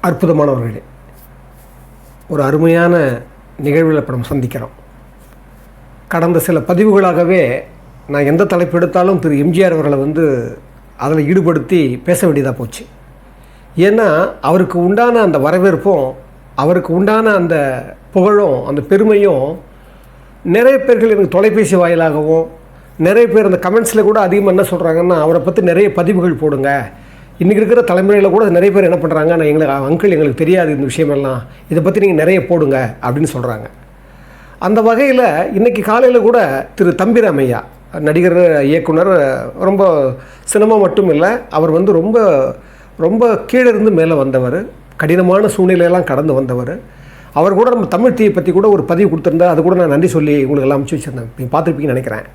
அற்புதமானவர்களே, ஒரு அருமையான நிகழ்வில் இப்போ நம்ம சந்திக்கிறோம். கடந்த சில பதிவுகளாகவே நான் எந்த தலைப்பு எடுத்தாலும் திரு எம்ஜிஆர் அவர்களை அதில் ஈடுபடுத்தி பேச வேண்டியதாக போச்சு. ஏன்னா அவருக்கு உண்டான அந்த வரவேற்பும் அவருக்கு உண்டான அந்த புகழும் அந்த பெருமையும் நிறைய பேர்கள் எனக்கு தொலைபேசி வாயிலாகவும் நிறைய பேர் அந்த கமெண்ட்ஸில் கூட அதிகமாக என்ன சொல்கிறாங்கன்னா, அவரை பற்றி நிறைய பதிவுகள் போடுங்க, இன்றைக்கி இருக்கிற தலைமுறையில் கூட நிறைய பேர் என்ன பண்ணுறாங்க, நான் எங்களுக்கு தெரியாது இந்த விஷயமெல்லாம், இதை பற்றி நீங்கள் நிறைய போடுங்க அப்படின்னு சொல்கிறாங்க. அந்த வகையில் இன்றைக்கி காலையில் கூட திரு தம்பிராமையா நடிகர், இயக்குனர், ரொம்ப சினிமா மட்டும் இல்லை, அவர் ரொம்ப ரொம்ப கீழே இருந்து மேலே வந்தவர், கடினமான சூழ்நிலையெல்லாம் கடந்து வந்தவர். அவர் கூட நம்ம தமிழ் தீயை பற்றி கூட ஒரு பதிவு கொடுத்துருந்தா, அது கூட நான் நன்றி சொல்லி உங்களுக்கு எல்லாம் அனுப்பிச்சி வச்சுருந்தேன், நீங்கள் பார்த்துருப்பீங்கன்னு நினைக்கிறேன்.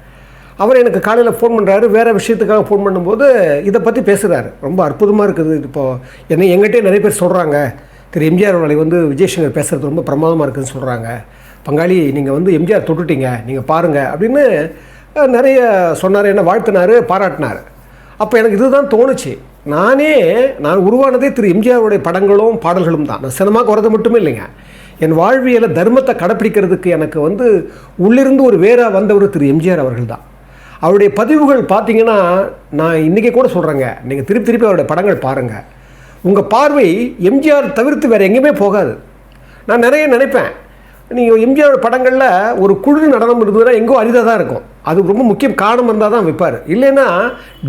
அவர் எனக்கு காலையில் ஃபோன் பண்ணுறாரு, வேறு விஷயத்துக்காக ஃபோன் பண்ணும்போது இதை பற்றி பேசுகிறாரு. ரொம்ப அற்புதமாக இருக்குது. இப்போது எங்கிட்டே நிறைய பேர் சொல்கிறாங்க, திரு எம்ஜிஆர் அவர்களை விஜயசங்கர் பேசுகிறது ரொம்ப பிரமாதமாக இருக்குதுன்னு சொல்கிறாங்க, பங்காளி நீங்கள் எம்ஜிஆர் தொட்டுட்டீங்க, நீங்கள் பாருங்கள் அப்படின்னு நிறைய சொன்னார், என்ன வாழ்த்தினார், பாராட்டினார். அப்போ எனக்கு இதுதான் தோணுச்சு, நான் உருவானதே திரு எம்ஜிஆருடைய படங்களும் பாடல்களும் தான். நான் சினிமாவுக்கு வரது மட்டுமே இல்லைங்க, என் வாழ்வியலை தர்மத்தை கடைப்பிடிக்கிறதுக்கு எனக்கு உள்ளிருந்து ஒரு வேறாக வந்தவர் திரு எம்ஜிஆர் அவர்கள் தான். அவருடைய பதிவுகள் பார்த்தீங்கன்னா, நான் இன்றைக்கி கூட சொல்கிறேங்க, நீங்கள் திருப்பி அவருடைய படங்கள் பாருங்கள், உங்கள் பார்வை எம்ஜிஆர் தவிர்த்து வேறு எங்கேயுமே போகாது. நான் நிறைய நினைப்பேன், நீங்கள் எம்ஜிஆர் படங்களில் ஒரு குழு நடனம் இருந்ததுன்னா எங்கோ அரிதாக தான் இருக்கும், அது ரொம்ப முக்கியம் காரணம் இருந்தால் தான் வைப்பார். இல்லைன்னா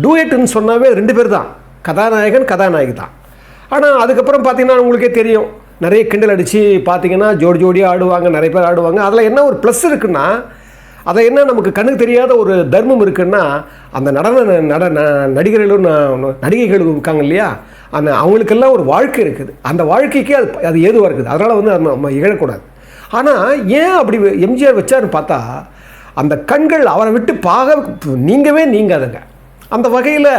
டூயட்டுன்னு சொன்னாவே 2 பேர் தான், கதாநாயகன் கதாநாயகி தான். ஆனால் அதுக்கப்புறம் பார்த்தீங்கன்னா உங்களுக்கே தெரியும், நிறைய கிண்டல் அடித்து பார்த்தீங்கன்னா ஜோடியாக ஆடுவாங்க, நிறைய பேர் ஆடுவாங்க. அதில் என்ன ஒரு ப்ளஸ் இருக்குன்னா, அதை என்ன நமக்கு கண்ணுக்கு தெரியாத ஒரு தர்மம் இருக்குன்னா, அந்த நடிகர்களும் நடிகைகளும் இருக்காங்க இல்லையா, அவங்களுக்கெல்லாம் ஒரு வாழ்க்கை இருக்குது, அந்த வாழ்க்கைக்கு அது ஏதுவாக இருக்குது. அதனால் நம்ம இழக்கூடாது. ஆனால் ஏன் அப்படி எம்ஜிஆர் வச்சாருன்னு பார்த்தா, அந்த கண்கள் அவரை விட்டு நீங்கவே நீங்காதுங்க. அந்த வகையில்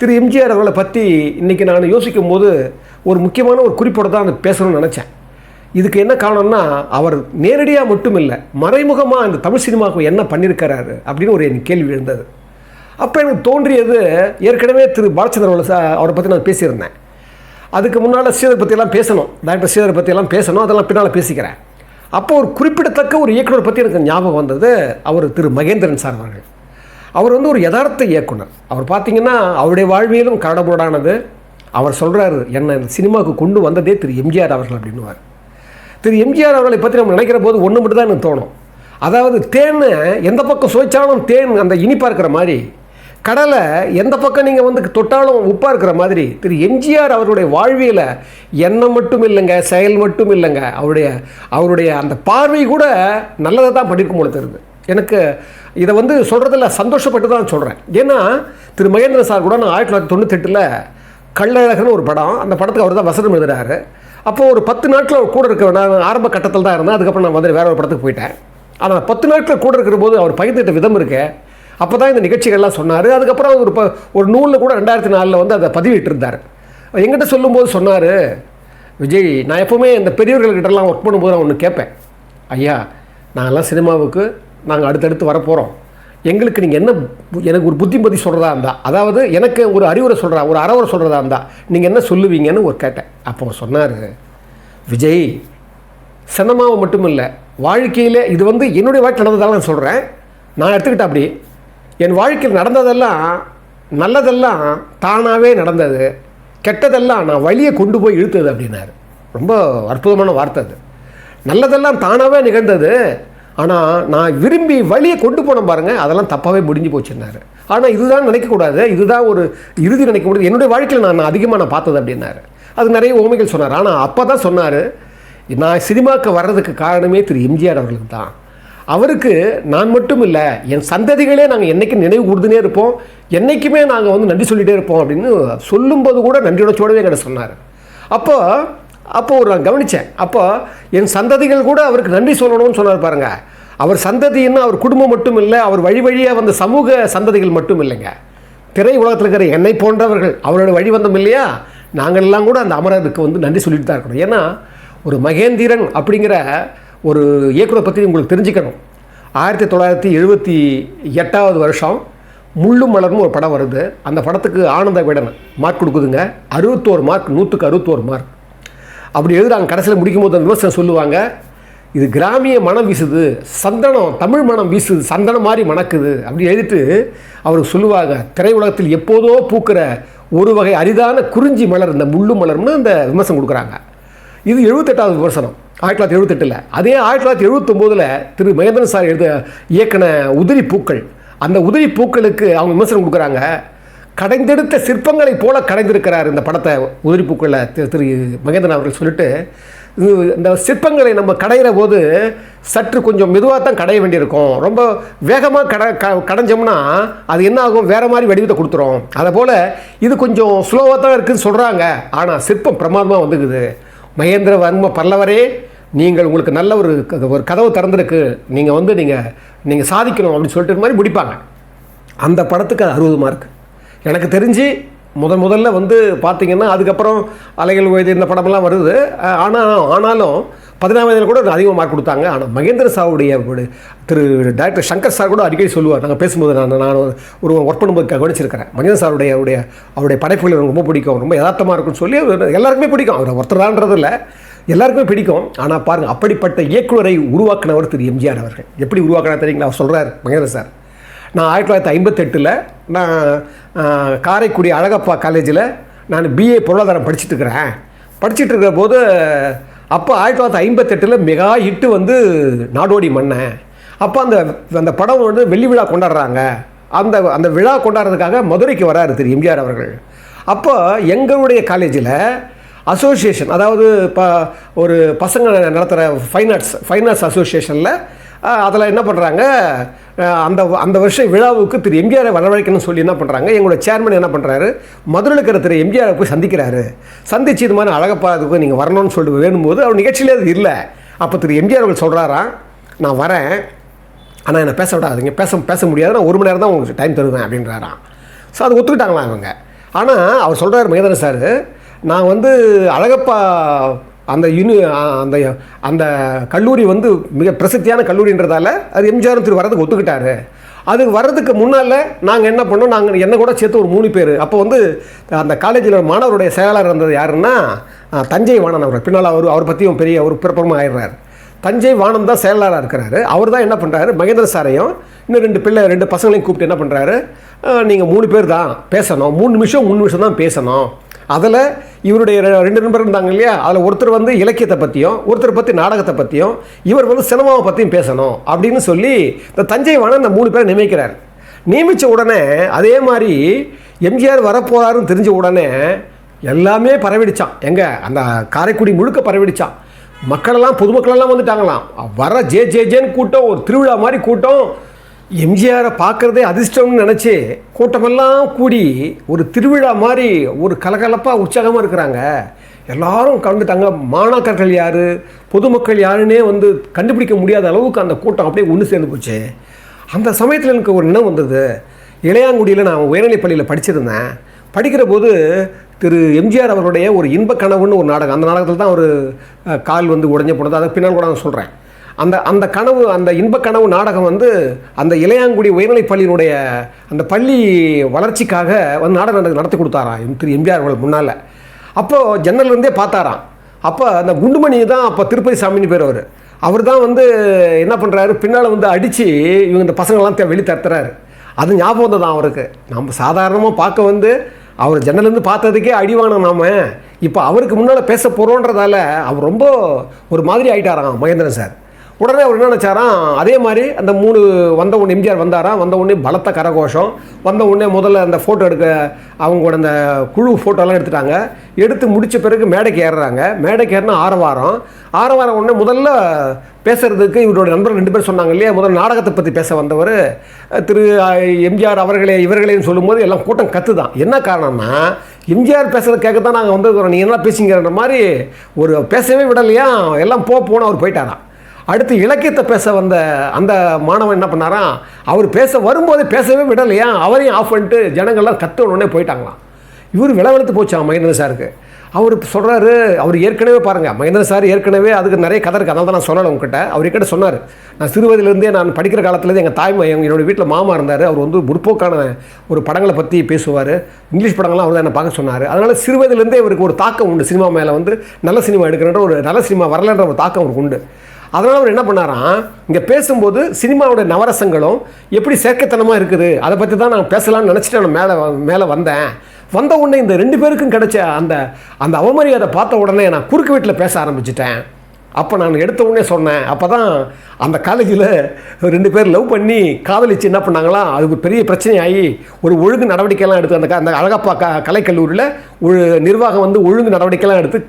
திரு எம்ஜிஆர் அவர்களை பற்றி இன்றைக்கி நான் யோசிக்கும் போது ஒரு முக்கியமான ஒரு குறிப்போடு தான் பேசணும்னு நினச்சேன். இதுக்கு என்ன காரணம்னா, அவர் நேரடியாக மட்டும் இல்லை, மறைமுகமாக இந்த தமிழ் சினிமாவுக்கு என்ன பண்ணியிருக்கிறாரு அப்படின்னு ஒரு என் கேள்வி எழுந்தது. அப்போ எனக்கு தோன்றியது, ஏற்கனவே திரு பாலச்சந்திரன் அவரை பற்றி நான் பேசியிருந்தேன். அதுக்கு முன்னால் ஸ்ரீதர் பற்றியெல்லாம் பேசணும், டாக்டர் ஸ்ரீதர் பற்றியெல்லாம் பேசணும், அதெல்லாம் பின்னால் பேசிக்கிறேன். அப்போ ஒரு குறிப்பிடத்தக்க ஒரு இயக்குனர் பற்றி எனக்கு ஞாபகம் வந்தது, அவர் திரு மகேந்திரன் சார் அவர்கள். அவர் ஒரு யதார்த்த இயக்குனர். அவர் பார்த்திங்கன்னா அவருடைய வாழ்வியலும் கரடுமுரடானது. அவர் சொல்கிறாரு, என்னை சினிமாவுக்கு கொண்டு வந்ததே திரு எம்ஜிஆர் அவர்கள் அப்படின்னுவார். திரு எம்ஜிஆர் அவர்களை பற்றி நம்ம நினைக்கிற போது ஒன்று மட்டும் தான் எனக்கு தோணும், அதாவது தேன் எந்த பக்கம் சுவைச்சாலும் தேன் அந்த இனிப்பாக இருக்கிற மாதிரி, கடலை எந்த பக்கம் நீங்கள் தொட்டாலும் உப்பாக இருக்கிற மாதிரி, திரு எம்ஜிஆர் அவருடைய வாழ்வியலை எண்ணம் மட்டும் இல்லைங்க, செயல் மட்டும் இல்லைங்க, அவருடைய அந்த பார்வை கூட நல்லதை தான் படிக்கும் போல தெரியுது. எனக்கு இதை சொல்கிறதில்ல, சந்தோஷப்பட்டு தான் சொல்கிறேன். ஏன்னா திரு மகேந்திரன் சார் கூட நான் 1998 கள்ளழகன்னு ஒரு படம், அந்த படத்துக்கு அவர் தான் வசனம் எழுதுகிறாரு. அப்போது ஒரு 10 நாட்கள் அவர் கூட இருக்க, நான் ஆரம்ப கட்டத்தில் தான் இருந்தேன், அதுக்கப்புறம் நான் வேற ஒரு படத்துக்கு போயிட்டேன். ஆனால் 10 நாட்கள் கூட இருக்கிற போது அவர் பகிர்ந்துட்ட விதம் இருக்கு, அப்போ தான் இந்த நிகழ்ச்சிகள்லாம் சொன்னார். அதுக்கப்புறம் ஒரு நூலில் கூட 2004 அதை பதிவிட்டிருந்தார். எங்கிட்ட சொல்லும்போது சொன்னார், விஜய், நான் எப்போவுமே இந்த பெரியவர்கள்கிட்டலாம் ஒர்க் பண்ணும்போது நான் ஒன்று கேட்பேன், ஐயா நாங்கள்லாம் சினிமாவுக்கு நாங்கள் அடுத்தடுத்து வரப்போகிறோம், எங்களுக்கு நீங்கள் எனக்கு ஒரு புத்திமதி சொல்கிறதா இருந்தால், அதாவது எனக்கு ஒரு அறிவுரை ஒரு அறவுரை சொல்கிறதா இருந்தால் நீங்கள் என்ன சொல்லுவீங்கன்னு கேட்டேன். அப்போ சொன்னார், விஜய், சினிமாவை மட்டும் இல்லை, வாழ்க்கையில் இது என்னுடைய வாழ்க்கை நடந்ததால நான் சொல்கிறேன், நான் எடுத்துக்கிட்டேன் அப்படி, என் வாழ்க்கையில் நடந்ததெல்லாம் நல்லதெல்லாம் தானாகவே நடந்தது, கெட்டதெல்லாம் நான் வழியை கொண்டு போய் இழுத்தது அப்படின்னாரு. ரொம்ப அற்புதமான வார்த்தை அது. நல்லதெல்லாம் தானாகவே நிகழ்ந்தது, ஆனால் நான் விரும்பி வழியை கொண்டு போனேன் பாருங்கள், அதெல்லாம் தப்பாகவே முடிஞ்சு போச்சுன்னாரு. ஆனால் இதுதான் நினைக்கக்கூடாது, இதுதான் ஒரு இறுதி நினைக்க முடியாது, என்னுடைய வாழ்க்கையில் நான் அதிகமாக பார்த்தது அப்படின்னாரு. அது நிறைய உண்மைகள் சொன்னார். ஆனால் அப்போ தான் சொன்னார், நான் சினிமாவுக்கு வர்றதுக்கு காரணமே திரு எம்ஜிஆர் அவர்களுக்கு தான், அவருக்கு நான் மட்டும் இல்லை, என் சந்ததிகளே நாங்கள் என்றைக்கும் நினைவு கூர்ந்துனே இருப்போம், என்றைக்குமே நாங்கள் நன்றி சொல்லிகிட்டே இருப்போம் அப்படின்னு சொல்லும்போது கூட நன்றியுணர்ச்சியோடவே என்கிட்ட சொன்னார். அப்போது நான் கவனித்தேன், அப்போ என் சந்ததிகள் கூட அவருக்கு நன்றி சொல்லணும்னு சொன்னார் பாருங்கள். அவர் சந்ததின்னு அவர் குடும்பம் மட்டும் இல்லை, அவர் வழியாக வந்த சமூக சந்ததிகள் மட்டும் இல்லைங்க, திரை உலகத்தில் இருக்கிற என்னை போன்றவர்கள் அவரோட வழி வந்தோம் இல்லையா, நாங்கள்லாம் கூட அந்த அமரருக்கு நன்றி சொல்லிட்டு தான் இருக்கணும். ஏன்னா ஒரு மகேந்திரன் அப்படிங்கிற ஒரு இயக்குனர் பற்றி உங்களுக்கு தெரிஞ்சுக்கணும். 1978 முள்ளும் மலர்னு ஒரு படம் வருது, அந்த படத்துக்கு ஆனந்த விகடன் மார்க் கொடுக்குதுங்க, 61 மார்க், 100க்கு 61 மார்க். அப்படி எழுதுறாங்க. கடைசியில் முடிக்கும் போது விமர்சனம் சொல்லுவாங்க, இது கிராமிய மனம் வீசுது, சந்தனம் தமிழ் மனம் வீசுது, சந்தனம் மாதிரி மணக்குது அப்படி எழுதிட்டு அவருக்கு சொல்லுவாங்க, திரையுலகத்தில் எப்போதோ பூக்கிற ஒரு வகை அரிதான குறிஞ்சி மலர், இந்த முள்ளு மலர்னு அந்த விமர்சனம் கொடுக்குறாங்க. இது 78வது விமர்சனம் 1978. அதே 1979 திரு மகேந்திரன் சார் இயக்குன உதிரி பூக்கள், அந்த உதிரி பூக்களுக்கு அவங்க விமர்சனம் கொடுக்குறாங்க. கடைந்தெடுத்த சிற்பங்களை போல கடைந்திருக்கிறார் இந்த படத்தை உதிரி பூக்களில் திரு மகேந்திரன் அவர்கள் சொல்லிட்டு, இந்த சிற்பங்களை நம்ம கடைகிற போது சற்று கொஞ்சம் மெதுவாக தான் கடைய வேண்டியிருக்கும், ரொம்ப வேகமாக கடைஞ்சோம்னா அது என்ன ஆகும், வேறு மாதிரி வடிவத்தை கொடுத்துரும். அதை போல் இது கொஞ்சம் ஸ்லோவாக தான் இருக்குதுன்னு சொல்கிறாங்க. ஆனால் சிற்பம் பிரமாதமாக வந்துக்குது. மகேந்திர வர்ம பல்லவரே, நீங்கள் உங்களுக்கு நல்ல ஒரு கதவு திறந்துருக்கு, நீங்கள் நீங்கள் சாதிக்கணும் அப்படின்னு சொல்லிட்டு மாதிரி முடிப்பாங்க. அந்த படத்துக்கு 60 மார்க். எனக்கு தெரிஞ்சு முதல்ல பார்த்திங்கன்னா அதுக்கப்புறம் அலைகள் ஓய்து இந்த படமெல்லாம் வருது. ஆனாலும் 14 வயதில் கூட அதிகமாக மார்க் கொடுத்தாங்க. ஆனால் மகேந்திர சாருடைய திரு டைரக்டர் சங்கர் சார் கூட அடிக்கடி சொல்லுவார், நாங்கள் பேசும்போது நான் ஒரு ஒர்க் பண்ணும்போது கவனிச்சிருக்கிறேன், மகேந்திர சாருடைய அவருடைய படைப்புகள் எனக்கு ரொம்ப பிடிக்கும், ரொம்ப யதார்த்தமாக இருக்குன்னு சொல்லி எல்லாருக்குமே பிடிக்கும். அவர் ஒருத்தரான்றது இல்லை, எல்லாருக்குமே பிடிக்கும். ஆனால் பாருங்கள், அப்படிப்பட்ட இயக்குனரை உருவாக்கினவர் திரு எம்ஜிஆர் அவர்கள். எப்படி உருவாக்கினா தெரியுங்களா? அவர் சொல்கிறார் மகேந்திர சார், நான் 1958 நான் காரைக்குடி அழகப்பா காலேஜில் நான் பிஏ பொருளாதாரம் படிச்சுட்டு இருக்கிற போது அப்போ 1958 மெகா ஹிட்டு நாடோடி மன்னன். அப்போ அந்த படம் வெள்ளி விழா கொண்டாடுறாங்க. அந்த விழா கொண்டாடுறதுக்காக மதுரைக்கு வராரு திரு எம்ஜிஆர் அவர்கள். அப்போ எங்களுடைய காலேஜில் அசோசியேஷன், அதாவது இப்போ ஒரு பசங்க நடத்துகிற ஃபைன் ஆர்ட்ஸ் அசோசியேஷனில் அதில் என்ன பண்ணுறாங்க, அந்த வருஷம் விழாவுக்கு திரு எம்ஜிஆரை வரவழைக்கணும்னு சொல்லி என்ன பண்ணுறாங்க, எங்களோட சேர்மன் என்ன பண்ணுறாரு, மதுரையில் இருக்கிற திரு எம்ஜிஆரை போய் சந்திக்கிறாரு. சந்திச்சு இது மாதிரி அழகப்பா அதுக்கு நீங்கள் வரணும்னு சொல்லிட்டு வேணும்போது அவர் நிகழ்ச்சியிலே அது இல்லை. அப்போ திரு எம்ஜிஆர் அவர்கள் சொல்கிறாராம், நான் வரேன், ஆனால் என்னை பேச விடாதீங்க, பேச முடியாது, நான் 1 மணி நேரம் தான் உங்களுக்கு டைம் தருவேன் அப்படின்றாராம். ஸோ அது ஒத்துக்கிட்டாங்களாம் அவங்க. ஆனால் அவர் சொல்கிறார் மகேந்திரன் சார், நான் அழகப்பா அந்த கல்லூரி மிக பிரசித்தியான கல்லூரின்றதால அது எம்ஜிஆர் திரு வரதுக்கு ஒத்துக்கிட்டாரு. அதுக்கு வர்றதுக்கு முன்னால் நாங்கள் என்ன பண்ணோம், நாங்கள் என்ன கூட சேர்த்து ஒரு 3 பேர். அப்போ அந்த காலேஜில் மாணவருடைய செயலாளர் இருந்தது யாருன்னா தஞ்சை வாணன் அவர். பின்னால் அவர் பற்றியும் பெரிய ஒரு பிரபலமாக ஆயிடுறாரு. தஞ்சை வாணன் தான் செயலாளராக இருக்கிறாரு. அவர் தான் என்ன பண்ணுறாரு, மகேந்திர சாரையும் இன்னும் 2 பசங்களையும் கூப்பிட்டு என்ன பண்ணுறாரு, நீங்கள் 3 பேர் தான் பேசணும், 3 நிமிஷம் தான் பேசணும். அதில் இவருடைய 2 நண்பர் இருந்தாங்க இல்லையா, அதில் ஒருத்தர் இலக்கியத்தை பற்றியும் ஒருத்தர் பற்றி நாடகத்தை பற்றியும் இவர் சினிமாவை பற்றியும் பேசணும் அப்படின்னு சொல்லி இந்த தஞ்சை வாணன் இந்த 3 பேரை நியமிக்கிறார். நியமித்த உடனே அதே மாதிரி எம்ஜிஆர் வரப்போகிறாருன்னு தெரிஞ்ச உடனே எல்லாமே பரவிடிச்சான். அந்த காரைக்குடி முழுக்க பரவிடிச்சான். பொதுமக்களெல்லாம் வந்துட்டாங்களாம். வர ஜேன்னு கூட்டம், ஒரு திருவிழா மாதிரி கூட்டம். எம்ஜிஆரை பார்க்குறதே அதிர்ஷ்டம்னு நினச்சி கூட்டமெல்லாம் கூடி ஒரு திருவிழா மாதிரி ஒரு கலகலப்பாக உற்சாகமாக இருக்கிறாங்க. எல்லாரும் கலந்துட்டாங்க. மாணாக்கர்கள் யார், பொதுமக்கள் யாருன்னே கண்டுபிடிக்க முடியாத அளவுக்கு அந்த கூட்டம் அப்படியே ஒன்று சேர்ந்து போச்சு. அந்த சமயத்தில் எனக்கு ஒரு எண்ணம் வந்தது. இளையாங்குடியில் நான் உயர்நிலைப் பள்ளியில் படிச்சிருந்தேன். படிக்கிற போது திரு எம்ஜிஆர் அவருடைய ஒரு இன்பக் கனவுன்னு ஒரு நாடகம், அந்த நாடகத்தில் தான் ஒரு கால் உடைஞ்ச போனது, அதை பின்னால் கூட நான் சொல்கிறேன். அந்த கனவு, அந்த இன்பக் கனவு நாடகம் அந்த இளையாங்குடி உயர்நிலைப் பள்ளியினுடைய அந்த பள்ளி வளர்ச்சிக்காக நாடகம் நடத்தி கொடுத்தாராம் திரு எம்ஜிஆர் அவர்கள் முன்னால். அப்போது ஜன்னல்லேருந்தே பார்த்தாராம். அப்போ அந்த குண்டுமணி தான் அப்போ திருப்பதி சாமின்னு பேர். அவர் தான் என்ன பண்ணுறாரு, பின்னால் அடித்து இவங்க இந்த பசங்கள்லாம் வெளி தத்துறாரு. அது ஞாபகம் வந்ததான் அவருக்கு. நம்ம சாதாரணமாக பார்க்க அவர் ஜன்னலேருந்து பார்த்ததுக்கே அடிவானோம் நாம். இப்போ அவருக்கு முன்னால் பேச போகிறோன்றதால அவர் ரொம்ப ஒரு மாதிரி ஆகிட்டாராம் மகேந்திரன் சார். உடனே அவர் என்ன நினச்சாராம், அதே மாதிரி அந்த 3 வந்த உடனே எம்ஜிஆர் வந்தாராம். வந்த உடனே பலத்த கரகோஷம். வந்த உடனே முதல்ல அந்த ஃபோட்டோ எடுக்க அவங்களோட அந்த குழு ஃபோட்டோலாம் எடுத்துட்டாங்க. எடுத்து முடித்த பிறகு மேடைக்கு ஏறுறாங்க. மேடைக்கு ஏறினா ஆரவாரம் உடனே முதல்ல பேசுகிறதுக்கு இவரோட நண்பர்கள் 2 பேர் சொன்னாங்க இல்லையா, முதல்ல நாடகத்தை பற்றி பேச வந்தவர் திரு எம்ஜிஆர் இவர்களேன்னு சொல்லும்போது எல்லாம் கூட்டம் கற்றுதான். என்ன காரணம்னா, எம்ஜிஆர் பேசுகிறத கேட்க தான் நாங்கள் வந்துருக்கிறோம், நீ என்ன பேசிங்கிற மாதிரி ஒரு பேசவே விடலையா, எல்லாம் போனோம். அவர் போயிட்டாராம். அடுத்து இலக்கியத்தை பேச வந்த அந்த மாணவன் என்ன பண்ணாராம், அவர் பேச வரும்போது பேசவே விடலையா, அவரையும் ஆஃப் பண்ணிட்டு ஜனங்கள்லாம் கத்தோடனே போயிட்டாங்களாம். இவர் விளவெடுத்து போச்சான் மகேந்திரன் சாருக்கு. அவர் சொல்கிறாரு, அவர் ஏற்கனவே பாருங்கள், மகேந்திரன் சார் ஏற்கனவே அதுக்கு நிறைய கதை இருக்குது, அதனால தான் நான் சொல்லலை உங்ககிட்ட. அவர் என்கிட்ட சொன்னார், நான் சிறுவதிலேருந்தே நான் படிக்கிற காலத்துலேருந்து எங்கள் தாய்மை என்னோடய வீட்டில் மாமா இருந்தார், அவர் வந்து முற்போக்கான ஒரு படங்களை பற்றி பேசுவார், இங்கிலீஷ் படங்கள்லாம் அவர் தான் என்னை பார்க்க சொன்னார். அதனால் சிறுவதிலேருந்தே அவருக்கு ஒரு தாக்கம் உண்டு, சினிமா மேலே வந்து நல்ல சினிமா எடுக்கிறன்ற ஒரு நல்ல சினிமா வரலன்ற ஒரு தாக்கம் அவருக்கு உண்டு. அதனால் அவர் என்ன பண்ணாராம், இங்கே பேசும்போது சினிமாவோட நவரசங்களும் எப்படி செயற்கைத்தனமாக இருக்குது அதை பற்றி தான் நான் பேசலாம்னு நினச்சிட்டு நான் மேலே வந்த உடனே இந்த 2 பேருக்கும் கிடைச்ச அந்த அவமரியாதை பார்த்த உடனே நான் குறுக்கு வீட்டில் பேச ஆரம்பிச்சிட்டேன். அப்போ நான் எடுத்த உடனே சொன்னேன், அப்போ தான் அந்த காலேஜில் 2 பேர் லவ் பண்ணி காதலிச்சு என்ன பண்ணாங்களாம், அதுக்கு பெரிய பிரச்சனையாகி ஒரு ஒழுங்கு நடவடிக்கைலாம் எடுத்து அந்த அழகப்பா கலைக்கல்லூரியில் ஒரு நிர்வாகம் வந்து ஒழுங்கு நடவடிக்கைலாம் எடுத்து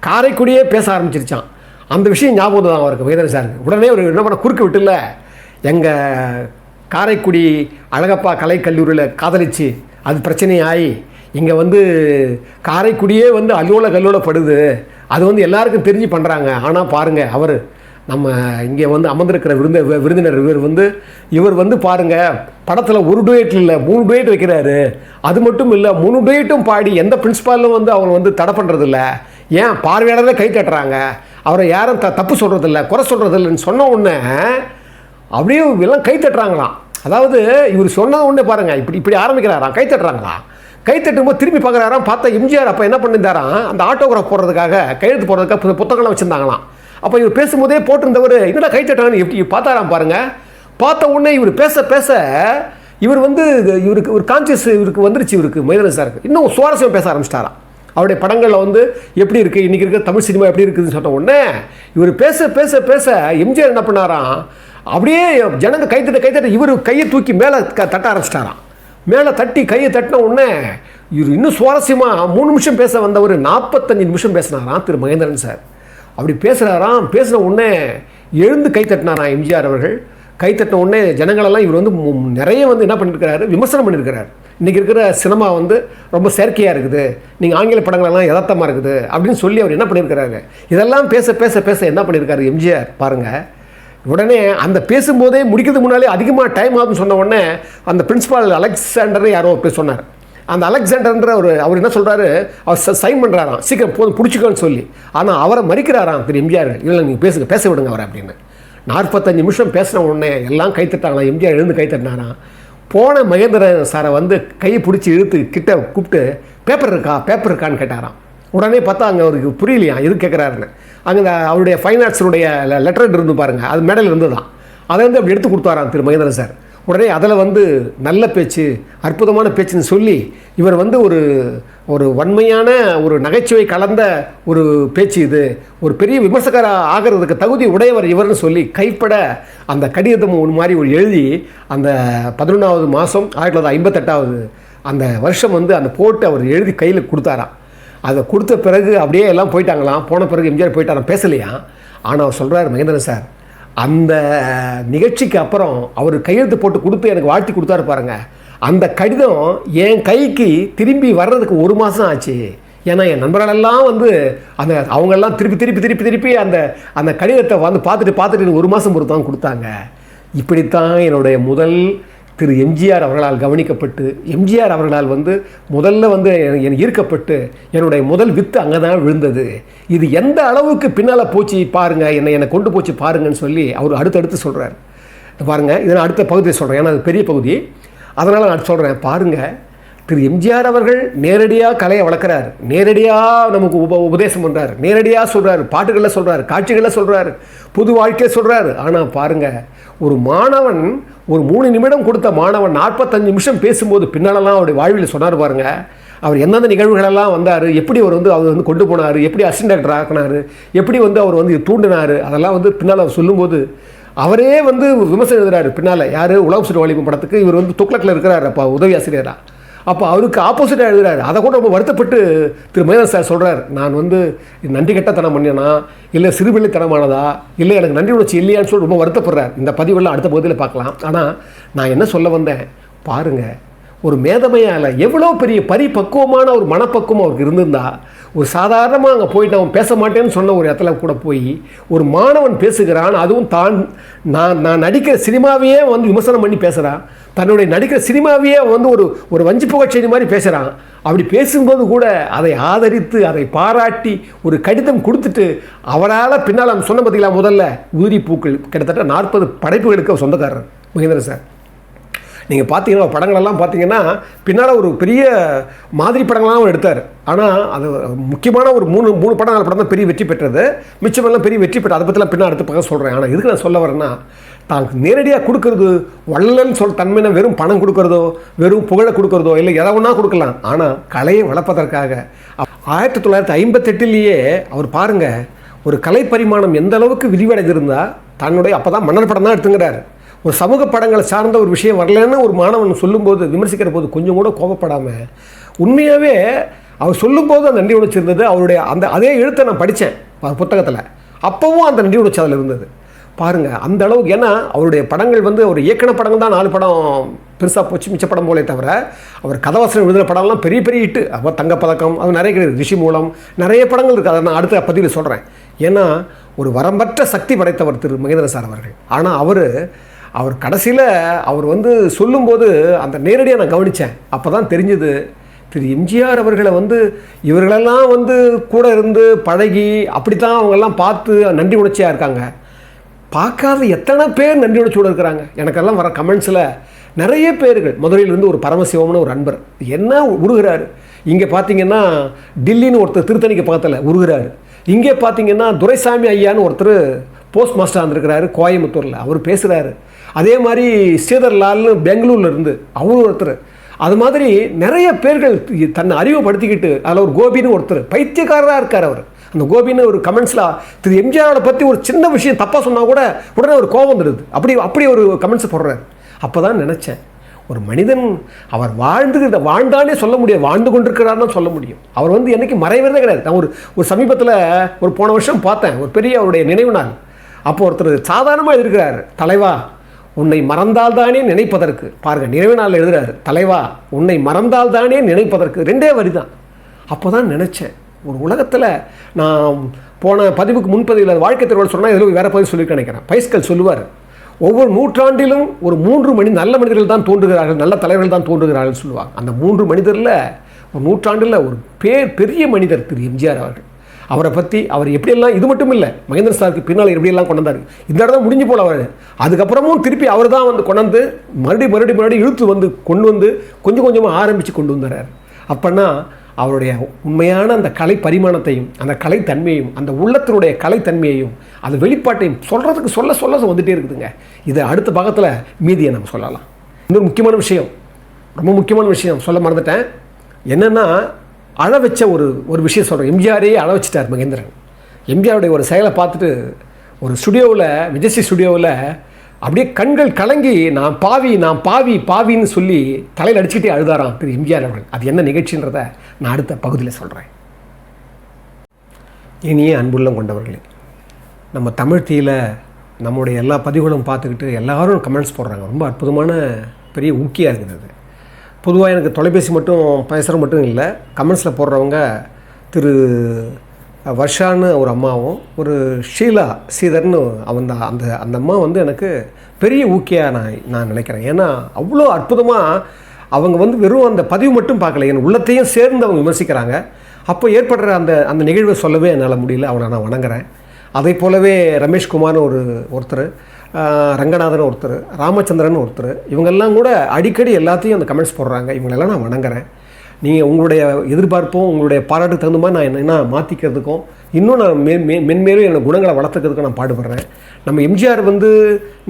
காரைக்குடியே பேச ஆரம்பிச்சிருச்சான். அந்த விஷயம் ஞாபகம் தான் அவருக்கு, மகேந்திரன் சாருக்கு. உடனே ஒரு என்ன பண்ண குறுக்கு விட்டுல எங்கள் காரைக்குடி அழகப்பா கலைக்கல்லூரியில் காதலிச்சு அது பிரச்சனையாகி இங்கே வந்து காரைக்குடியே வந்து அல்லோலப்படுது, அது வந்து எல்லாருக்கும் தெரிஞ்சு பண்ணுறாங்க. ஆனால் பாருங்கள், அவர் நம்ம இங்கே வந்து அமர்ந்திருக்கிற விருந்தினர் இவர் வந்து பாருங்கள், படத்தில் ஒரு டூயட் இல்லை 3 டூயட் வைக்கிறாரு. அது மட்டும் இல்லை 3 டூயட்டும் பாடி எந்த பிரின்ஸ்பாலும் வந்து அவங்க வந்து தடை பண்ணுறதில்ல, ஏன் பார்வையாளரே கை தட்டுறாங்க, அவரை யாரும் தப்பு சொல்கிறதில்ல, குறை சொல்கிறதில்லன்னு சொன்ன உடனே அப்படியே எல்லாம் கை தட்டுறாங்களாம். அதாவது இவர் சொன்ன உடனே பாருங்கள், இப்படி ஆரம்பிக்கிறாராம், கை தட்டுறாங்களாம். கை தட்டும்போது திரும்பி பார்க்குறாராம், பார்த்தா எம்ஜிஆர் அப்போ என்ன பண்ணியிருந்தாராம், அந்த ஆட்டோகிராஃப் போடுறதுக்காக கையெழுத்து போடுறதுக்காக புத்தகம்லாம் வச்சுருந்தாங்களாம். அப்போ இவர் பேசும்போதே போட்டிருந்தவர் என்னடா கை தட்டாங்கன்னு எப்படி பார்த்தாராம் பாருங்கள். பார்த்த உடனே இவர் பேச இவர் வந்து இவருக்கு ஒரு கான்சியஸ் இவருக்கு வந்துருச்சு, இவருக்கு மகேந்திரன் சாருக்கு இன்னும் சுவாரஸ்யம் பேச ஆரம்பிச்சிட்டாராம். அவருடைய படங்களில் வந்து எப்படி இருக்குது, இன்றைக்கி இருக்கிற தமிழ் சினிமா எப்படி இருக்குதுன்னு சொன்ன உடனே இவர் பேச எம்ஜிஆர் என்ன பண்ணாராம், அப்படியே ஜனங்க கைத்தட்ட இவர் கையை தூக்கி மேலே தட்ட ஆரம்பிச்சிட்டாராம். மேலே தட்டி கையை தட்டின உடனே இவர் இன்னும் சுவாரஸ்யமாக 3 நிமிஷம் பேச வந்தவர் 45 நிமிஷம் பேசினாராம் திரு மகேந்திரன் சார். அப்படி பேசின உடனே எழுந்து கை தட்டினாராம் எம்ஜிஆர் அவர்கள். கை தட்டின உடனே ஜனங்களெல்லாம் இவர் வந்து நிறைய வந்து என்ன பண்ணியிருக்கிறாரு, விமர்சனம் பண்ணியிருக்கிறார். இன்றைக்கி இருக்கிற சினிமா வந்து ரொம்ப செயற்கையாக இருக்குது, நீங்கள் ஆங்கில படங்களெல்லாம் யதார்த்தமாக இருக்குது அப்படின்னு சொல்லி அவர் என்ன பண்ணியிருக்கிறாரு. இதெல்லாம் பேச என்ன பண்ணியிருக்காரு எம்ஜிஆர் பாருங்கள். உடனே அந்த பேசும்போதே முடிக்கிறதுக்கு முன்னாலே அதிகமாக டைம் ஆகுதுன்னு சொன்ன உடனே அந்த பிரின்சிபால் அலெக்சாண்டர் யாரோ போய் சொன்னார். அந்த அலெக்சாண்டர்ன்ற அவர் என்ன சொல்கிறாரு, அவர் சைன் பண்ணுறாராம், சீக்கிரம் போதும் பிடிச்சிக்கோன்னு சொல்லி. ஆனால் அவரை மறிக்கிறாராம் திரு எம்ஜிஆர், இல்லை நீங்கள் பேச விடுங்க அவரை அப்படின்னு. 45 நிமிஷம் பேசின உடனே எல்லாம் கைத்தட்டாங்களாம். எம்ஜிஆர் எழுந்து கைத்தட்டினாராம். போன மகேந்திரன் சாரை வந்து கையை பிடிச்சி இழுத்து கிட்ட கூப்பிட்டு பேப்பர் இருக்கான்னு கேட்டாராம். உடனே பார்த்தா அங்கே அவருக்கு புரியலையா எது கேட்குறாருன்னு. அங்கே அவருடைய ஃபைன் ஆர்ட்ஸுடைய லெட்டர் இருந்து பாருங்கள், அது மேடையில் இருந்து தான் அதை வந்து அப்படி எடுத்து கொடுத்தாராம் திரு மகேந்திரன் சார். உடனே அதில் வந்து நல்ல பேச்சு, அற்புதமான பேச்சுன்னு சொல்லி இவர் வந்து ஒரு வன்மையான ஒரு நகைச்சுவை கலந்த ஒரு பேச்சு, இது ஒரு பெரிய விமர்சகர் ஆகிறதுக்கு தகுதி உடையவர் இவர்னு சொல்லி கைப்பட அந்த கடிதம் ஒரு மாதிரி ஒரு எழுதி அந்த 11வது மாதம் 1958 அந்த வருஷம் வந்து அந்த போட்டு அவர் எழுதி கையில் கொடுத்தாராம். அதை கொடுத்த பிறகு அப்படியே எல்லாம் போயிட்டாங்களாம். போன பிறகு எம்ஜிஆர் போயிட்டாராம், பேசலையா. ஆனால் அவர் சொல்கிறார் மகேந்திரன் சார், அந்த நிகழ்ச்சிக்கு அப்புறம் அவர் கையெழுத்து போட்டு கொடுத்து எனக்கு வாழ்த்தி கொடுத்தாரு பாருங்க, அந்த கடிதம் என் கைக்கு திரும்பி வர்றதுக்கு 1 மாதம் ஆச்சு. ஏன்னா என் நண்பர்களெல்லாம் வந்து அவங்கெல்லாம் திருப்பி அந்த கடிதத்தை வந்து பார்த்துட்டு 1 மாதம் பொறுத்து தான் கொடுத்தாங்க. இப்படித்தான் என்னுடைய முதல் திரு எம்ஜிஆர் அவர்களால் கவனிக்கப்பட்டு, எம்ஜிஆர் அவர்களால் வந்து முதல்ல வந்து ஈர்க்கப்பட்டு என்னுடைய முதல் வித்து அங்கே தான் விழுந்தது. இது எந்த அளவுக்கு பின்னால் போச்சு பாருங்கள், என்னை கொண்டு போச்சு பாருங்கன்னு சொல்லி அவர் அடுத்தடுத்து சொல்கிறார். பாருங்கள், இதை நான் அடுத்த பகுதியை சொல்கிறேன், ஏன்னா அது பெரிய பகுதி, அதனால் நான் சொல்கிறேன். பாருங்கள், திரு எம்ஜிஆர் அவர்கள் நேரடியாக கலையை வளர்க்குறார், நேரடியாக நமக்கு உபதேசம் பண்ணுறார், நேரடியாக சொல்கிறார், பாட்டுகளில் சொல்கிறார், காட்சிகளில் சொல்கிறார், புது வாழ்க்கையை சொல்கிறார். ஆனால் பாருங்கள், ஒரு மாணவன் ஒரு 3 நிமிடம் கொடுத்த மாணவன் 45 நிமிஷம் பேசும்போது பின்னாலெல்லாம் அவருடைய வாழ்வில் சொன்னார் பாருங்கள். அவர் எந்தெந்த நிகழ்வுகளெல்லாம் வந்தார், எப்படி அவர் வந்து கொண்டு போனார், எப்படி அசிஸ்டன்ட் டைரக்டர் ஆக்கினார், எப்படி வந்து அவர் வந்து தூண்டினார், அதெல்லாம் வந்து பின்னால் அவர் சொல்லும்போது அவரே வந்து விமர்சனம் எழுதுறாரு. பின்னால் யார், உலகம் சுற்று வாலிபம் படத்துக்கு இவர் வந்து துக்ளக்கில் இருக்கிறார் அப்போ உதவி ஆசிரியராக. அப்போ அவருக்கு ஆப்போசிட்டாக எழுதுறாரு. அதை கூட ரொம்ப வருத்தப்பட்டு திரு மகேந்திரன் சார் சொல்கிறார், நான் வந்து நன்றி கெட்டத்தனம் பண்ணினா, இல்லை சிறுபிள்ளைத்தனமானதா, இல்லை எனக்கு நன்றி உணர்ச்சி இல்லையான்னு சொல்லி ரொம்ப வருத்தப்படுறார். இந்த பதிவெல்லாம் அடுத்த பகுதியில் பார்க்கலாம். ஆனால் நான் என்ன சொல்ல வந்தேன் பாருங்கள், ஒரு மேதமையால் எவ்வளோ பெரிய பரிபக்குவமான ஒரு மனப்பக்குவம் அவருக்கு இருந்திருந்தா, ஒரு சாதாரணமாக அங்கே போயிட்டு அவன் பேச மாட்டேன்னு சொன்ன ஒரு இடத்துல கூட போய் ஒரு மாணவன் பேசுகிறான், அதுவும் நான் நடிக்கிற சினிமாவையே வந்து விமர்சனம் பண்ணி பேசுகிறான், தன்னுடைய நடிக்கிற சினிமாவையே வந்து ஒரு வஞ்சி புகழ்ச்சி மாதிரி பேசுகிறான். அப்படி பேசும்போது கூட அதை ஆதரித்து அதை பாராட்டி ஒரு கடிதம் கொடுத்துட்டு அவரால் பின்னால் நம்ம சொன்ன பார்த்தீங்களா, முதல்ல உதிரி பூக்கள் கிட்டத்தட்ட 40 படைப்புகளுக்கு சொந்தக்காரர் மகேந்திரன் சார். நீங்கள் பார்த்தீங்கன்னா படங்களெல்லாம் பார்த்தீங்கன்னா பின்னால் ஒரு பெரிய மாதிரி படங்கள்லாம் எடுத்தார். ஆனால் அது முக்கியமான ஒரு மூணு படம் 4 படம் தான் பெரிய வெற்றி பெற்றது. மிச்சமெல்லாம் பெரிய வெற்றி பெற்றது. அதை பற்றிலாம் பின்னால் அடுத்த பக்கம் சொல்கிறேன். ஆனால் இதுக்கு நான் சொல்ல வரேன்னா, தான் நேரடியாக கொடுக்கறது வள்ளல்னு தன்மையான வெறும் பணம் கொடுக்குறதோ வெறும் புகழை கொடுக்குறதோ இல்லை எதை ஒன்றா கொடுக்கலாம். ஆனால் கலையை வளர்ப்பதற்காக 1958 அவர் பாருங்கள், ஒரு கலை பரிமாணம் எந்த அளவுக்கு விரிவடைந்திருந்தால் தன்னுடைய அப்போ தான் மன்னர் படம் தான் எடுத்துங்கிறார். ஒரு சமூக படங்களை சார்ந்த ஒரு விஷயம் வரலன்னு ஒரு மாணவன் சொல்லும்போது விமர்சிக்கிற போது கொஞ்சம் கூட கோபப்படாமல் உண்மையாகவே அவர் சொல்லும்போது அந்த நன்றி உணர்ச்சி இருந்தது. அவருடைய அதே எழுத்தை நான் படித்தேன் புத்தகத்தில், அப்போவும் அந்த நன்றி உணர்ச்சி அதில் இருந்தது. பாருங்கள் அந்த அளவுக்கு. ஏன்னா அவருடைய படங்கள் வந்து ஒரு இயக்குன படங்கள் தான் 4 படம் பெருசாக போச்சு, மிச்ச படம் போலே தவிர அவர் கதவாசனம் எழுதின படம்லாம் பெரிய பெரிய ஹிட்டு. அப்போ தங்கப்பதக்கம் அது நிறைய கிடையாது, ரிஷி மூலம் நிறைய படங்கள் இருக்குது. அதை நான் அடுத்த பதிவில் சொல்கிறேன். ஏன்னா ஒரு வரம்பற்ற சக்தி படைத்தவர் திரு மகேந்திரன் சார் அவர்கள். ஆனால் அவர் கடைசியில் அவர் வந்து சொல்லும்போது அந்த நேரடியாக நான் கவனித்தேன். அப்போ தான் தெரிஞ்சது திரு எம்ஜிஆர் அவர்களை வந்து இவர்களெல்லாம் வந்து கூட இருந்து பழகி அப்படித்தான் அவங்கெல்லாம் பார்த்து நன்றி உணர்ச்சியாக இருக்காங்க. பார்க்காத எத்தனை பேர் நன்றி உணர்ச்சியோடு இருக்கிறாங்க. எனக்கெல்லாம் வர கமெண்ட்ஸில் நிறைய பேர்கள், மதுரையிலேருந்து ஒரு பரமசிவம்னு ஒரு அன்பர் என்ன உருகிறாரு. இங்கே பார்த்தீங்கன்னா டில்லின்னு ஒருத்தர் திருத்தணிக்கு பக்கத்தில் உருகிறாரு. இங்கே பார்த்தீங்கன்னா துரைசாமி ஐயான்னு ஒருத்தர் போஸ்ட் மாஸ்டர் இருந்திருக்கிறாரு கோயம்புத்தூரில், அவர் பேசுகிறாரு. அதே மாதிரி ஸ்ரீதர்லால்னு பெங்களூரில் இருந்து அவர் ஒருத்தர். அது மாதிரி நிறைய பேர்கள் தன்னை அறிவுப்படுத்திக்கிட்டு அதில் ஒரு கோபின்னு ஒருத்தர் பைத்தியக்காரராக இருக்கார். அவர் அந்த கோபின்னு ஒரு கமெண்ட்ஸில் திரு எம்ஜிஆரை பற்றி ஒரு சின்ன விஷயம் தப்பாக சொன்னால் கூட உடனே ஒரு கோபம் வந்துடுது. அப்படி ஒரு கமெண்ட்ஸை போடுறாரு. அப்போ தான் நினச்சேன், ஒரு மனிதன் அவர் வாழ்ந்தானே சொல்ல முடியாது, வாழ்ந்து கொண்டிருக்கிறாருன்னு சொல்ல முடியும். அவர் வந்து என்றைக்கு மறைவதே கிடையாது. நான் ஒரு சமீபத்தில் ஒரு போன வருஷம் பார்த்தேன், ஒரு பெரிய அவருடைய நினைவு நாள். அப்போ ஒருத்தர் சாதாரணமாக இருக்கிறார், தலைவா உன்னை மறந்தால் தானே நினைப்பதற்கு. பாருங்கள், நினைவு நாளில் எழுதுகிறாரு, தலைவா உன்னை மறந்தால் தானே நினைப்பதற்கு. 2 வரி தான். அப்போ தான் நினச்சேன், ஒரு உலகத்தில் நான் போன பதிவுக்கு முன்பதிவில் வாழ்க்கை திருவள்ளுவர் சொன்னால் இதில் வேறு பதிவு சொல்லி நினைக்கிறேன். பைஸ்கல் சொல்லுவார், ஒவ்வொரு நூற்றாண்டிலும் ஒரு 3 நல்ல மனிதர்கள் தான் தோன்றுகிறார்கள், நல்ல தலைவர்கள் தான் தோன்றுகிறார்கள் சொல்லுவாங்க. அந்த 3 மனிதரில் ஒரு நூற்றாண்டில் ஒரு பெரிய மனிதர் திரு எம்ஜிஆர் அவர்கள். அவரை பற்றி அவர் எப்படியெல்லாம், இது மட்டும் இல்லை, மகேந்திரன் சாருக்கு பின்னால் எப்படியெல்லாம் கொண்டாந்தார். இந்த இடம் தான் முடிஞ்சு போல அவர். அதுக்கப்புறமும் திருப்பி அவர் தான் வந்து கொண்டாந்து மறுபடியும் இழுத்து வந்து கொண்டு வந்து கொஞ்சம் கொஞ்சமாக ஆரம்பித்து கொண்டு வந்துடுறார். அப்போனா அவருடைய உண்மையான அந்த கலை பரிமாணத்தையும் அந்த கலைத்தன்மையையும் அந்த உள்ளத்தினுடைய கலைத்தன்மையையும் அந்த வெளிப்பாட்டையும் சொல்கிறதுக்கு சொல்ல வந்துகிட்டே இருக்குதுங்க. இதை அடுத்த பாகத்தில் மீதியை நம்ம சொல்லலாம். இன்னொரு முக்கியமான விஷயம், ரொம்ப முக்கியமான விஷயம் சொல்ல மறந்துட்டேன். என்னென்னா அழ வச்ச ஒரு விஷயம் சொல்கிறேன். எம்ஜிஆரே அழ வச்சிட்டார் மகேந்திரன். எம்ஜிஆருடைய ஒரு செயலை பார்த்துட்டு ஒரு ஸ்டுடியோவில், விஜயஸ்ரீ ஸ்டுடியோவில் அப்படியே கண்கள் கலங்கி நான் பாவின்னு சொல்லி தலையில் அடிச்சுக்கிட்டே அழுதாராம் திரு எம்ஜிஆர் அவர்கள். அது என்ன நிகழ்ச்சின்றதை நான் அடுத்த பகுதியில் சொல்கிறேன். இனியே அன்புள்ளம் கொண்டவர்களே, நம்ம தமிழ் தீயில் நம்முடைய எல்லா பதிவுகளும் பார்த்துக்கிட்டு எல்லாரும் கமெண்ட்ஸ் போடுறாங்க. ரொம்ப அற்புதமான பெரிய ஊக்கியாக இருக்குது. பொதுவாக எனக்கு தொலைபேசி மட்டும் பேசுகிற மட்டும் இல்லை, கமெண்ட்ஸில் போடுறவங்க திரு வர்ஷான்னு ஒரு அம்மாவும் ஒரு ஷீலா ஸ்ரீதர்னு அந்த அம்மா வந்து எனக்கு பெரிய ஊக்கியாக நான் நினைக்கிறேன். ஏன்னா அவ்வளோ அற்புதமாக அவங்க வந்து வெறும் அந்த பதிவு மட்டும் பார்க்கல, என் உள்ளத்தையும் சேர்ந்து அவங்க விமர்சிக்கிறாங்க. அப்போ ஏற்படுற அந்த நிகழ்வை சொல்லவே என்னால் முடியல, அவனை நான் வணங்குறேன். அதே போலவே ரமேஷ்குமார்னு ஒருத்தர், ரங்கநாதன் ஒருத்தர், ராமச்சந்திரன் ஒருத்தர், இவங்கெல்லாம் கூட அடிக்கடி எல்லாத்தையும் அந்த கமெண்ட்ஸ் போடுறாங்க. இவங்களெல்லாம் நான் வணங்குறேன். நீங்கள் உங்களுடைய எதிர்பார்ப்பும் உங்களுடைய பாராட்டுக்கு தகுந்த மாதிரி நான் என்ன மாற்றிக்கிறதுக்கும் இன்னும் நான் மென்மேலும் என்னோடய குணங்களை வளர்த்துக்கிறதுக்கும் நான் பாடுபடுறேன். நம்ம எம்ஜிஆர் வந்து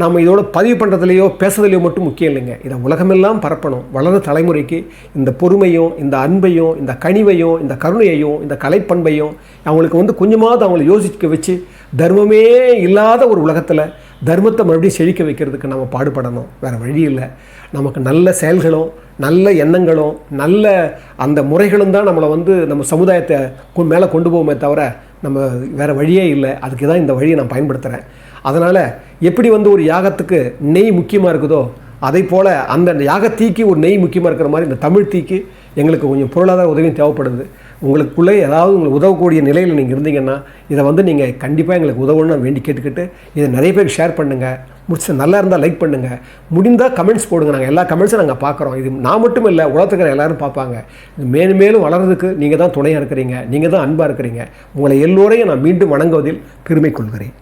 நம்ம இதோட பதிவு பண்ணுறதுலையோ பேசுறதுலையோ மட்டும் முக்கியம் இல்லைங்க, இதை உலகமெல்லாம் பரப்பணும். வளர தலைமுறைக்கு இந்த பொறுமையும் இந்த அன்பையும் இந்த கனிவையும் இந்த கருணையையும் இந்த கலைப்பண்பையும் அவங்களுக்கு வந்து கொஞ்சமாவது அவங்களை யோசிக்க வச்சு தர்மமே இல்லாத ஒரு உலகத்தில் தர்மத்தை மறுபடியும் செழிக்க வைக்கிறதுக்கு நம்ம பாடுபடணும். வேறு வழி இல்லை. நமக்கு நல்ல செயல்களும் நல்ல எண்ணங்களும் நல்ல அந்த முறைகளும் தான் நம்மளை வந்து நம்ம சமுதாயத்தை மேலே கொண்டு போவோமே தவிர நம்ம வேறு வழியே இல்லை. அதுக்கு தான் இந்த வழியை நான் பயன்படுத்துகிறேன். அதனால் எப்படி வந்து ஒரு யாகத்துக்கு நெய் முக்கியமாக இருக்குதோ அதே போல் அந்த யாகத்தீக்கு ஒரு நெய் முக்கியமாக இருக்கிற மாதிரி இந்த தமிழ் தீக்கு எங்களுக்கு கொஞ்சம் பொருளாதார உதவியும் தேவைப்படுது. உங்களுக்குள்ளே ஏதாவது உங்களுக்கு உதவக்கூடிய நிலையில் நீங்கள் இருந்தீங்கன்னா இதை வந்து நீங்கள் கண்டிப்பாக எங்களுக்கு உதவணும்னு நான் வேண்டி கேட்டுக்கிட்டு இதை நிறைய பேருக்கு ஷேர் பண்ணுங்கள். முடிச்சு நல்லா இருந்தால் லைக் பண்ணுங்கள். முடிந்தால் கமெண்ட்ஸ் போடுங்க. நாங்கள் எல்லா கமெண்ட்ஸும் நாங்கள் பார்க்குறோம். இது நான் மட்டும் இல்லை, உலகத்துக்கிற எல்லோரும் பார்ப்பாங்க. இது மேலும் மேலும் வளர்கிறதுக்கு நீங்கள் தான் துணையாக இருக்கிறீங்க, நீங்கள் தான் அன்பாக இருக்கிறீங்க. உங்களை எல்லோரையும் நான் மீண்டும் வணங்குவதில் பெருமை கொள்கிறேன்.